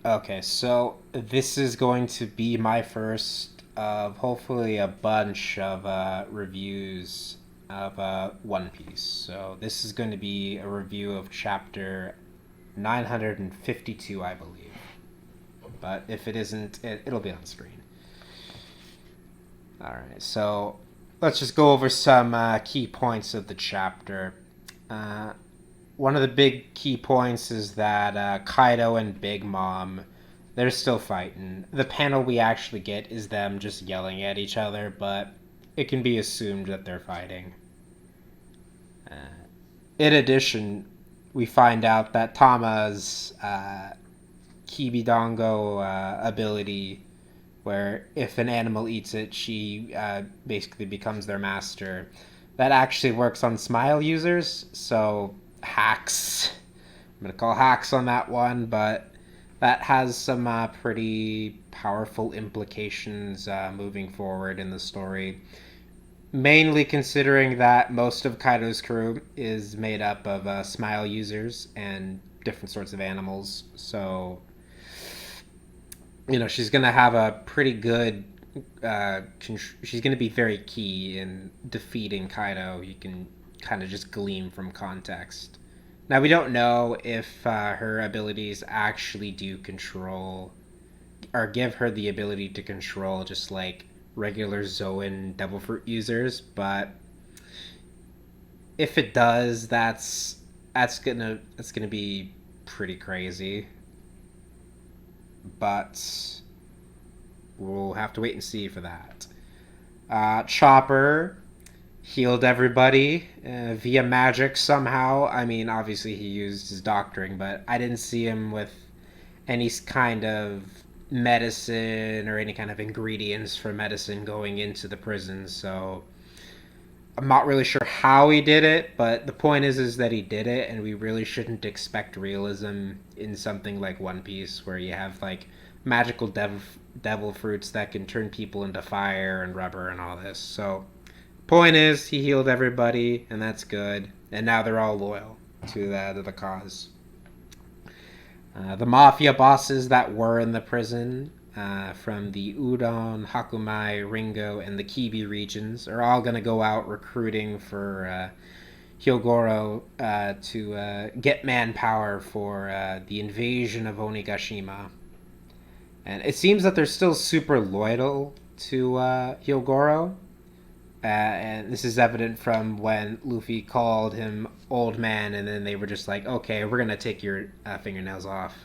Okay, so this is going to be my first of hopefully a bunch of reviews of One Piece. So this is going to be a review of chapter 952, I believe. But if it isn't, it'll be on screen. Alright, so let's just go over some key points of the chapter. Uh, One of the big key points is that Kaido and Big Mom, they're still fighting. The panel we actually get is them just yelling at each other, but it can be assumed that they're fighting. Uh, in addition, we find out that Tama's Kibidongo ability, where if an animal eats it, she basically becomes their master. That actually works on Smile users, so hacks. I'm gonna call hacks on that one, but that has some pretty powerful implications moving forward in the story. Mainly considering that most of Kaido's crew is made up of Smile users and different sorts of animals, so she's gonna have a pretty good. She's gonna be very key in defeating Kaido. You can kind of just glean from context. Now we don't know if her abilities actually do control or give her the ability to control just like regular Zoan Devil Fruit users, but if it does, that's gonna be pretty crazy. But we'll have to wait and see for that. Chopper healed everybody via magic somehow. I mean, obviously he used his doctoring, but I didn't see him with any kind of medicine or any kind of ingredients for medicine going into the prison. So I'm not really sure how he did it, but the point is that he did it, and we really shouldn't expect realism in something like One Piece, where you have like magical devil fruits that can turn people into fire and rubber and all this. So, point is, he healed everybody, and that's good. And now they're all loyal to the cause. The mafia bosses that were in the prison, from the Udon, Hakumai, Ringo, and the Kibi regions, are all going to go out recruiting for Hyogoro to get manpower for the invasion of Onigashima. And it seems that they're still super loyal to Hyogoro. And this is evident from when Luffy called him old man, and then they were just like, okay, we're going to take your fingernails off.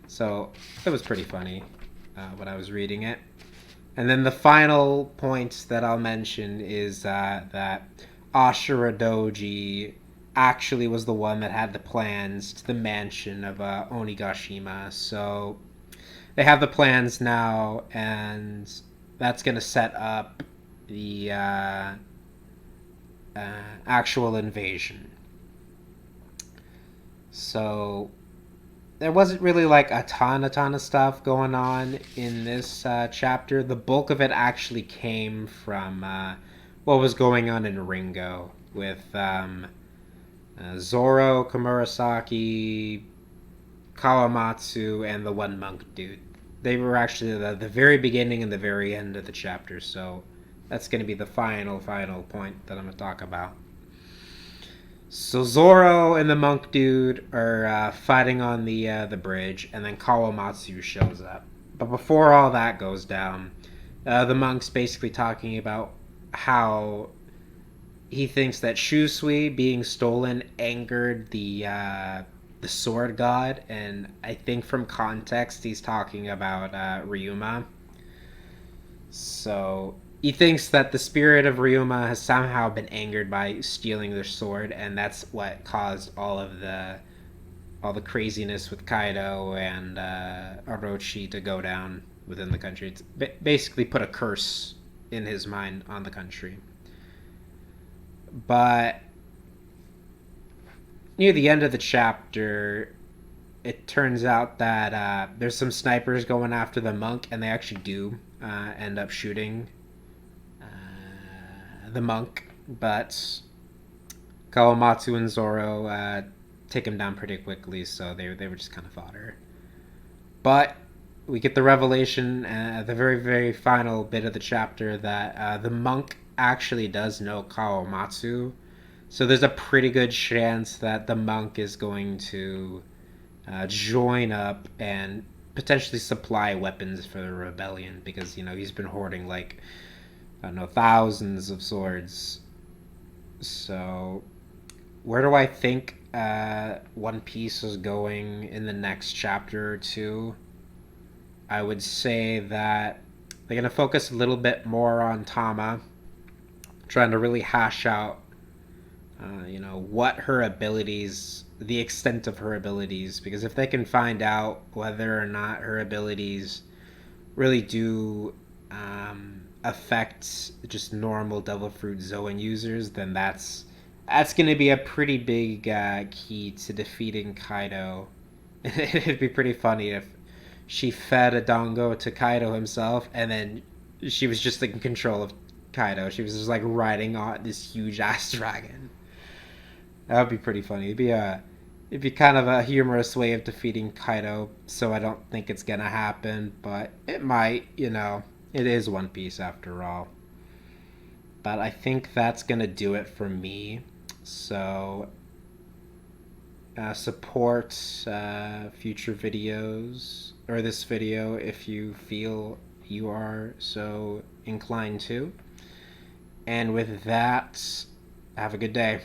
So it was pretty funny when I was reading it. And then the final point that I'll mention is that Ashura Doji actually was the one that had the plans to the mansion of Onigashima. So they have the plans now, and that's going to set up the actual invasion. So there wasn't really like a ton of stuff going on in this chapter. The bulk of it actually came from what was going on in Ringo with Zoro, Komurasaki, Kawamatsu, and the one monk dude. They were actually the very beginning and the very end of the chapter, so that's going to be the final point that I'm going to talk about. So Zoro and the monk dude are fighting on the bridge, and then Kawamatsu shows up. But before all that goes down, the monk's basically talking about how he thinks that Shusui being stolen angered the sword god, and I think from context he's talking about Ryuma. So he thinks that the spirit of Ryuma has somehow been angered by stealing their sword, and that's what caused all the craziness with Kaido and Orochi to go down within the country. It's basically put a curse in his mind on the country. But near the end of the chapter, it turns out that there's some snipers going after the monk, and they actually do end up shooting the monk, but Kawamatsu and Zoro take him down pretty quickly, so they were just kind of fodder. But we get the revelation at the very, very final bit of the chapter that the monk actually does know Kawamatsu. So there's a pretty good chance that the monk is going to join up and potentially supply weapons for the rebellion because, he's been hoarding, like, I don't know, thousands of swords. So where do I think One Piece is going in the next chapter or two? I would say that they're going to focus a little bit more on Tama, trying to really hash out, what her abilities, the extent of her abilities, because if they can find out whether or not her abilities really do affect just normal Devil Fruit Zoan users, then that's going to be a pretty big key to defeating Kaido. It'd be pretty funny if she fed a dongo to Kaido himself, and then she was just like in control of Kaido. She was just like riding on this huge ass dragon. That would be pretty funny. It'd be kind of a humorous way of defeating Kaido. So I don't think it's gonna happen, but it might. It is One Piece after all. But I think that's gonna do it for me. So support future videos or this video if you feel you are so inclined to. And with that, have a good day.